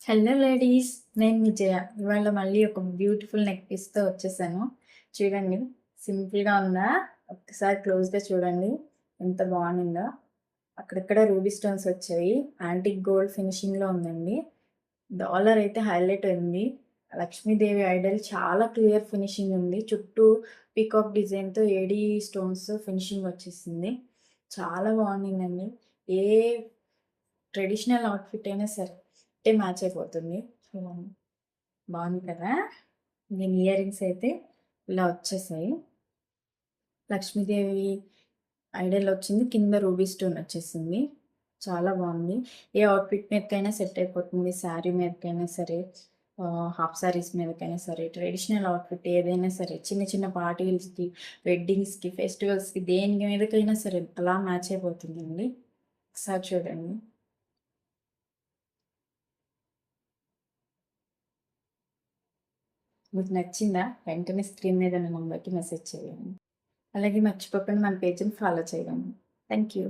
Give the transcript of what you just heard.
Hello ladies. నేను విజయ. ఇవాళ మళ్ళీ ఒక బ్యూటిఫుల్ నెక్ పీస్‌తో వచ్చేసాను. చూడండి, సింపుల్‌గా ఉందా? ఒక్కసారి క్లోజ్‌గా చూడండి. ఎంత బాగుందో. అక్కడక్కడ రూబీ స్టోన్స్ వచ్చాయి. యాంటిక్ గోల్డ్ ఫినిషింగ్‌లో ఉందండి. డాలర్ అయితే హైలైట్ అయింది. లక్ష్మీదేవి ఐడల్ చాలా క్లియర్ ఫినిషింగ్ ఉంది. చుట్టూ పీకాక్ డిజైన్‌తో ఏడీ స్టోన్స్ ఫినిషింగ్ వచ్చేసింది. చాలా బాగుండిందండి. ఏ ట్రెడిషనల్ అవుట్‌ఫిట్ అయినా సరే మ్యాచ్ అయిపోతుంది. బాగుంది కదా! నేను ఇయర్ రింగ్స్ అయితే ఇలా వచ్చేసాయి. లక్ష్మీదేవి ఐడల్ వచ్చింది. కింద రూబీ స్టోన్ వచ్చేసింది. చాలా బాగుంది. ఏ అవుట్‌ఫిట్ మీదకైనా సెట్ అయిపోతుంది. శారీ మీదకైనా సరే, హాఫ్ శారీస్ మీదకైనా సరే, ట్రెడిషనల్ అవుట్‌ఫిట్ ఏదైనా సరే, చిన్న చిన్న పార్టీస్‌కి, వెడ్డింగ్స్‌కి, ఫెస్టివల్స్‌కి దేని మీదకైనా సరే అలా మ్యాచ్ అయిపోతుందండి. ఒకసారి చూడండి. మీకు నచ్చిందా? వెంటనే స్క్రీన్ మీద ఉన్న నంబర్‌కి మెసేజ్ చేయండి. అలాగే మర్చిపోకుండా మన పేజ్‌ని ఫాలో చేయండి. Thank you.